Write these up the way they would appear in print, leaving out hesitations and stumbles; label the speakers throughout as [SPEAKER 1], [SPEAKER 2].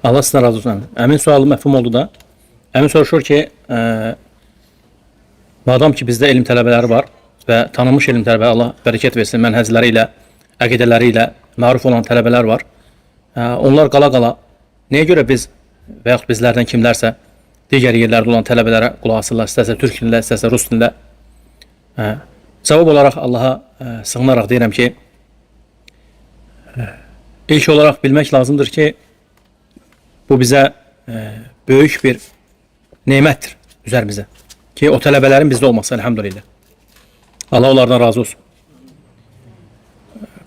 [SPEAKER 1] Allah sizdən razı olsun. Əmin sualı məfhum oldu da. Əmin soruşur ki, madam ki bizdə elm tələbələri var və tanınmış elm tələbələri, Allah bərəkət versin, mənhəcləri ilə, əqidələri ilə məruf olan tələbələr var. Onlar qala-qala, nəyə görə biz və yaxud bizlərdən kimlərsə digər yerlərdə olan tələbələrə qulaq asırlar, istəsə türk dilində, istəsə rus dilində. Cavab olaraq Allaha sığınaraq deyirəm ki, ilk olaraq bilmək lazımdır ki, bu bizə böyük bir nemətdir üzərimizə. Ki, o tələbələrin bizdə olması, elhamdülillah. Allah onlardan razı olsun.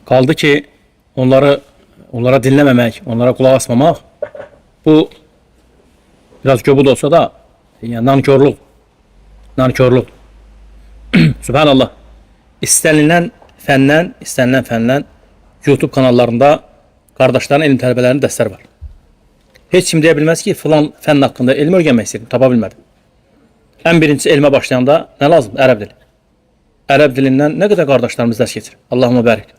[SPEAKER 1] Qaldı ki, onlara dinləməmək, onlara qulaq asmamaq, bu biraz göbud olsa da, yəni, nankörlük. Subhanallah. İstənilən fəndən YouTube kanallarında qardaşların elm tələbələrinin dərsləri var. Heç kim deyə bilməz ki, filan fənn haqqında elm öyrənmək istəyirdim, tapa bilmədim. Ən birincisi elmə başlayanda nə lazımdır? Ərəb dili. Ərəb dilindən nə qədər qardaşlarımız dərs keçir? Allahümə bərik.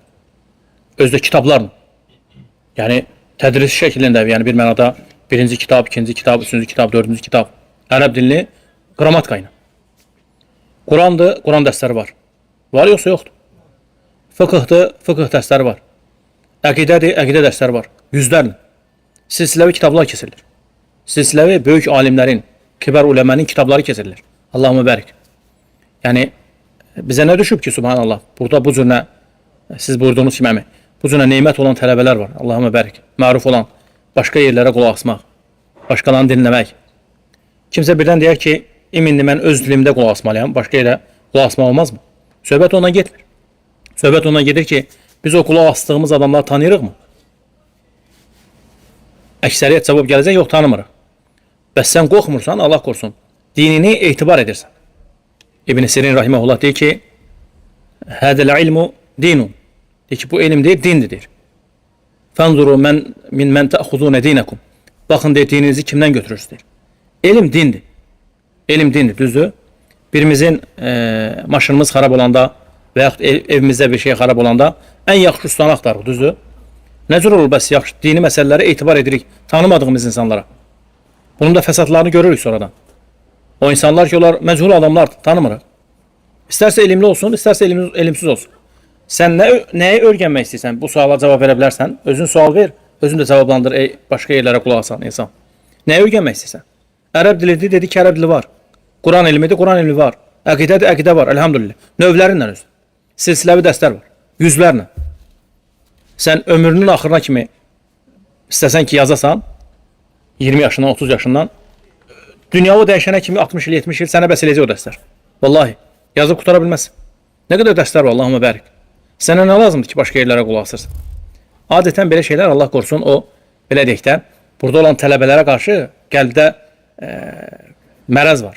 [SPEAKER 1] Özdə kitablarla. Yəni, tədris şəklində, yəni bir mənada birinci kitab, ikinci kitab, üçüncü kitab, dördüncü kitab. Ərəb dilini qramatika ilə. Qurandır, Quran dərsləri var. Var yoxsa yoxdur? Fıqhdır, fıqh dərsləri var. Əqidədir, əqidə dərsləri var. Yüzlərlə. Silsiləvi kitablar kesilir. Silsiləvi böyük alimlərin, kibar uləmənin kitabları kesilir. Allahümə bərik. Yəni, bizə nə düşüb ki, subhanallah, burada bu cürünə, siz buyurduğunuz kimi, bu cürünə neymət olan tələbələr var. Allahümə bərik. Məruf olan, başqa yerlərə qulaq asmaq, başqalarını dinləmək. Kimsə birdən deyər ki, iminli mən öz dilimdə qulaq asmalıyam, başqa yerə qulaq asmaq olmaz mı? Söhbət ondan getmir. Söhbət ondan gedir ki, biz o qulaq astığımız adamları tanıyırıq mı? Əksəriyyət cavab gələcək, yox, tanımırıq. Bəs sən qorxmursan, Allah qorusun, dinini etibar edirsən. İbn Sirin rahimehullah deyir ki, hədəl ilmu dinun. Deyir ki, bu elm deyir, dindir deyir. Fənzuru min mən təxuzunə dinəkum. Baxın deyir, dininizi kimdən götürürsünüz deyir. Elm dindir. Elm dindir, düzdür. Birimizin maşınımız xarab olanda və yaxud evimizdə bir şey xarab olanda ən yaxşı ustanı axtarıq, düzdür. Necür olur bəs yaxşı, dini məsələlərə etibar edirik tanımadığımız insanlara. Bunun da fəsadlarını görürük sonradan. O insanlar ki, onlar məchul adamlardır, tanımırıq. İstərsə elmli olsun, istərsə elmsiz olsun. Sən nəyi öyrənmək istəyirsən, bu suala cavab verə bilərsən, özün sual ver, özün də cavablandır, başqa yerlərə qulaq asan insan. Nəyi öyrənmək istəyirsən? Ərəb dilidir, dedi ki, ərəb dili var. Quran elmidir, Quran elmi var. Əqidədir, əqidə var, elhamdülillah. Növlərinlə özü. Silsiləvi dərslər var, yüzlərlə. Sən ömrünün axırına kimi istəsən ki, yazasan, 20 yaşından, 30 yaşından, dünya o dəyişənə kimi 60 il, 70 il sənə bəs eləyəcək o dərslər. Vallahi, yazıb qutara bilməzsin. Nə qədər dərslər var, Allahümə bərik. Sənə nə lazımdır ki, başqa yerlərə qulaq asırsın? Adətən belə şeylər, Allah qorusun, o, belə deyək də, burada olan tələbələrə qarşı qəlbdə mərəz var.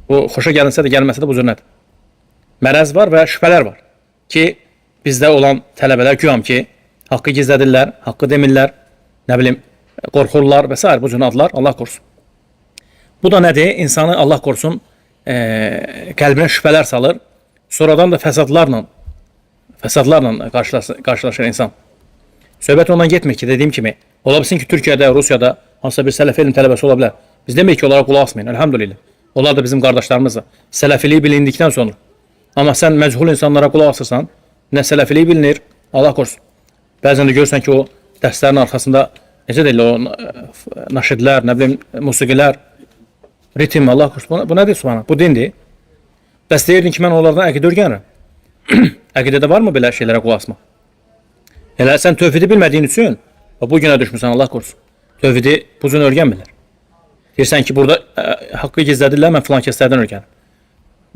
[SPEAKER 1] Bu, xoşa gəlinsə də, gəlməsə də bu cür nədir? Mərəz var və şübhələr var ki, bizdə olan tələbələr güyam ki, haqqı gizlədirlər, haqqı demirlər, nə bilim, qorxurlar və s. bu cür adlar, Allah qorusun. Bu da nədir? İnsanı, Allah qorusun, qəlbinə şübhələr salır, sonradan da fəsadlarla qarşılaşır insan. Söhbət ondan getmir ki, dediyim kimi, ola bilsin ki, Türkiyədə, Rusiyada hansısa bir sələf elm tələbəsi ola bilər. Biz deməyik ki, onlara qulaq asmayın, elhamdülillah. Onlar da bizim qardaşlarımızdır. Sələfiliyi bilindikdən sonra. Amma sən məchul insanlara qulaq asırsan, nə sələfiliyi bilinir, Allah qorusun. Bəzən də görürsən ki, o dərslərin arxasında, necə deyil, o naşidlər, nə bilim, musiqilər, ritim, Allah qorusun. Bu nədir, subhanallah? Bu dindir. Bəs deyirdin ki, mən onlardan əqidə öyrənirəm. Əqidədə varmı belə şeylərə qulaq asmaq? Elə sən tövhidi bilmədiyin üçün, bu günə düşmüsən, Allah qorusun. Tövhidi bu cür öyrənmirlər. Deyirsən ki, burada haqqı gizlədirlər, mən filan kəslərdən öyrənim.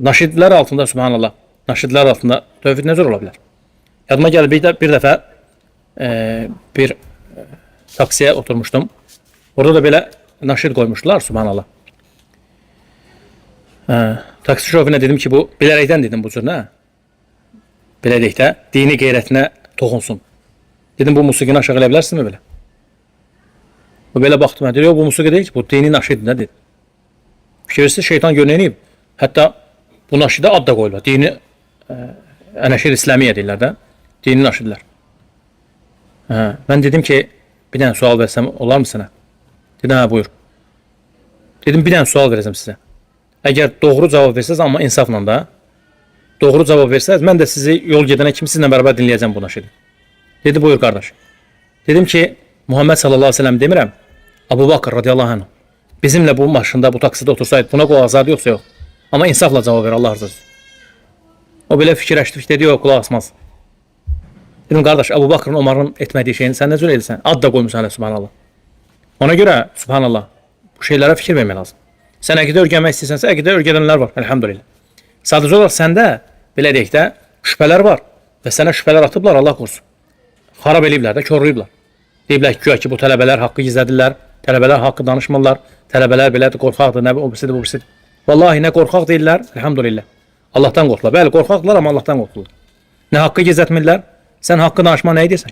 [SPEAKER 1] Naşidlər altında, subhanallah, naşidlər altında tövhid necə ola bilər? Yadıma gəlir, bir dəfə bir taksiyə oturmuşdum. Orada da belə naşid qoymuşdular, subhanallah. Taksi şoferinə dedim ki, bu bilərəkdən dedim bu cür, nə? Bilərəkdə dini qeyrətinə toxunsun. Dedim, bu musiqini aşağı elə bilərsinizmi belə? Bu belə baxdım, deyir, yox, bu musiqi deyil ki, bu dini naşiddir, nə deyir? Fikirsiz şeytan görünəyib. Hətta bu naşidə ad da qoyurlar. Dini Ənəşir İsləmiyyə deyirlər də. Dini naşidlər. Mən dedim ki, bir dənə sual versəm olar mı sənə? Dedim, hə, buyur. Dedim, bir dənə sual verəcəm sizə. Əgər doğru cavab versəz, amma insafla da, doğru cavab versəz, mən də sizi yol gedənə kimi sizinlə bərabər dinləyəcəm bu naşidi. Dedi, buyur qardaş. Dedim ki, Muhammed sallallahu aleyhi ve sellem demirəm, Abu Bakr radiyallahu anh, bizimlə bu maşında, bu taksidə otursaydı, buna qulaq azardı yoxsa yox. Amma insafla cavab ver, Allah rızası. O belə fikirləşdi, dedi, yox, qulaq asmaz. Dedim, qardaş, Abu Bakrın, Omarın etmədiyi şeyini sən nə cür edirsən? Ad da qoymuşsan, subhanallah. Ona görə, subhanallah, bu şeylərə fikir vermək lazım. Sən əqidə öyrənmək istəyirsənsə, əqidə öyrənənlər var, elhamdülillah. Sadəcə olaraq səndə, belə deyək də, şübhələr var və sənə şübhələr atıblar, Allah qorusun. Xarab eləyiblər də, körlüyüblər. Deyiblər ki, bu tələbələr haqqı gizlədirlər, tələbələr haqqı danışmırlar, tələbələr belədir, qorxaqdır, nə o birisidir, bu birisidir. Vallahi nə qorxaq deyirlər, elhamdülillah. Allahdan qorxurlar. Bəli, qorxaqdırlar, amma Allahdan qorxurlar. Nə haqqı gizlətmirlər, sən haqqı danışma nə edirsən?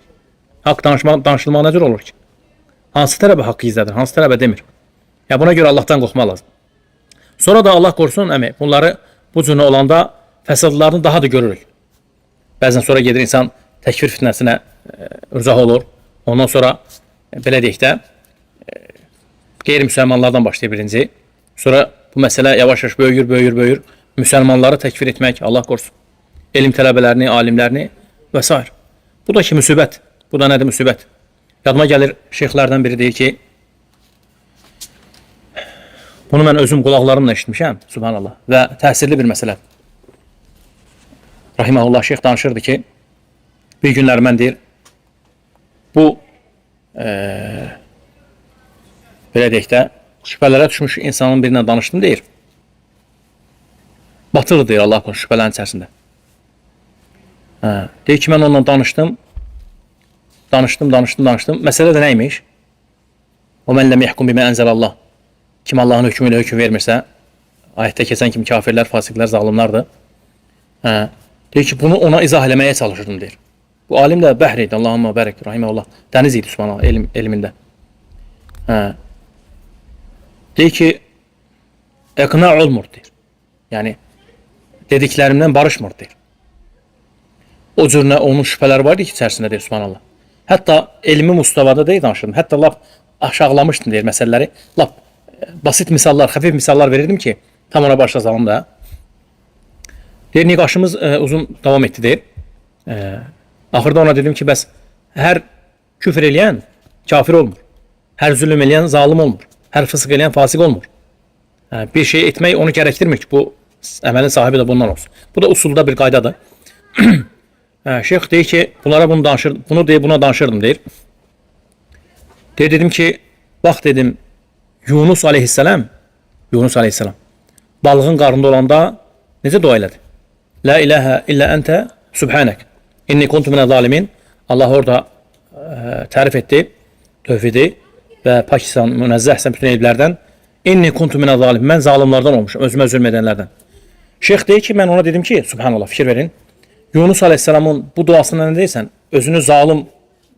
[SPEAKER 1] Haqq danışılmaq nə cür olur ki? Hansı tələbə haqqı gizlədir, hansı tələbə demir? Ya buna görə Allahdan qorxmaq lazım. Sonra da Allah qorusun, əmi, bunları bu cürlə olanda fəsadlarını daha da görürük. Bəzən sonra gedir insan təkfir fitnəsinə rüzah olur. Ondan sonra belə deyək də qeyri-müsəlmanlardan başlayır birinci. Sonra bu məsələ yavaş-yavaş böyüyür. Müsəlmanları təkfir etmək, Allah qorusun. Elm tələbələrini, alimlərini və s. Bu da ki, müsibət. Bu da nədir müsibət? Yadıma gəlir, şeyxlərdən biri deyir ki, bunu mən özüm qulaqlarımla eşitmişəm, subhanallah, və təsirli bir məsələ. Rahiməhullah şeyx danışırdı ki, bir günlər mən deyir, bu belə deyək də, şübhələrə düşmüş insanın birindən danışdım deyir. Batırdı deyir Allah korusun şübhələrin içərisində. Deyir ki, mən onunla danışdım. Məsələ də nəymiş? O mən ləm yəhkum bimə ənzəlallah. Kim Allahın hökmü ilə hökm vermirsə, ayətdə keçən kimi kafirlər, fasiqlər, zalimlardır. Deyir ki, bunu ona izah eləməyə çalışırdım deyir. Bu alim də bəhr idi, Allahümə bərək, rahiməhullah. Dəniz idi subhanallah, elmində. Deyir ki, əqna olmur deyir. Yəni, dediklərimdən barışmır deyir. O cürünə onun şübhələri var idi ki, içərisində deyir, subhanallah. Hətta elmi mustavada deyir, danışırdım. Hətta lap aşağılamışdım deyir məsələləri. Lap basit misallar, xəfif misallar verirdim ki, tam ona başlayalım da. Deyir, niqaşımız uzun davam etdi deyir. Axırda ona dedim ki, bəs hər küfr eləyən kafir olmur. Hər zülüm eləyən zalim olmur. Hər fısıq eləyən fasıq olmur. Bir şey etmək onu gərəkdirmir ki, bu əməlin sahibi də bundan olsun. Bu da usulda bir qaydadır. Şeyx deyir ki, bunu deyib buna danışırdım deyir. Dedim ki, bax dedim, Yunus aleyhisselam balığın qarnında olanda necə dua elədi? La ilahə illə əntə subhanək. İnni kuntu minə zalimin. Allah orada tərif etdi, tövhidi və Pakistan münezzəhsən bütün eyiblərdən. İnni kuntu minə zalimin. Mən zalimlardan olmuşum, özümə zülm edənlərdən. Şeyx deyir ki, mən ona dedim ki, subhanallah, fikir verin. Yunus aleyhisselamın bu duasına nə deyirsən? Özünü zalim,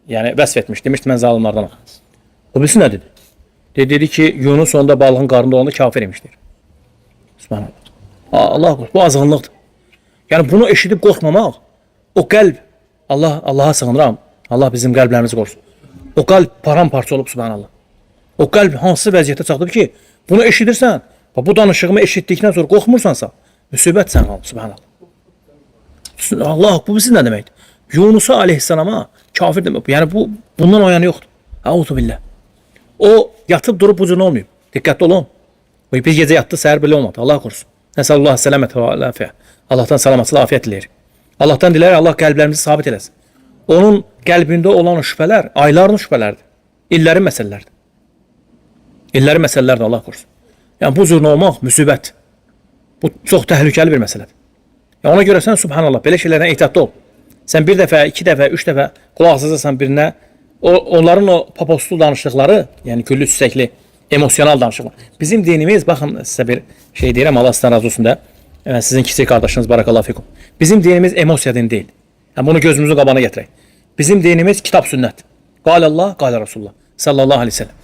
[SPEAKER 1] yəni vəsf etmiş. Demişdi, mən zalimlardanam. O bilsin nə dedi? Dedi ki, Yunus onda balığın qarnında olanda kafir imişdir. Subhanallah. Allah qorusun, bu azğınlıqdır. Yəni bunu eşidib qorxmamaq, o qəlb, Allaha sığınıram, Allah bizim qəlblərimizi qorusun. O qəlb paramparça olub, subhanallah. O qəlb hansı vəziyyətə çatıb ki, bunu eşidirsən, bu danışığımı eşitdikdən sonra qorxmursansa, müsibət sən al, subhanallah. Allah, bu bizim nə deməkdir? Yunusa aleyhisselama kafir demək. Yəni bundan o yanı yoxdur. Əuzu billah. O yatıb durub bu cür olmayıb. Diqqətli olun. O bir gecə yatdı, səhər belə olmadı. Allah qorusun. Nəsəlullah sələmət və afiyə. Allahdan salamatçılıq, afiyyət diləyir. Allahdan diləyir, Allah qəlblərimizi sabit eləsin. Onun qəlbində olan şübhələr, ayların şübhələrdir. İllərin məsələlərdir. İllərin məsələlərdir, Allah qorusun. Yəni bu cür olmaq müsibət. Bu çox təhlükəli bir məsələdir. Yəni ona görə sən subhanallah belə şeylərdən ehtiyatlı ol. Sən bir dəfə, iki dəfə, üç dəfə qulaq asacaqsan birinə, onların o papostul danışdıqları, yəni güllü çiçəkli, emosional danışıqlar. Bizim dinimiz, baxın sizə bir şey deyirəm, Allah sizdən razı olsun da, sizin kiçik qardaşınız barakallahu fikum. Bizim dinimiz emosiya dini deyil. Yəni bunu gözümüzün qabağına gətirək. Bizim dinimiz kitab sünnət. Qalə Allah, qalə Rasulullah sallallahu aleyhi ve sellem.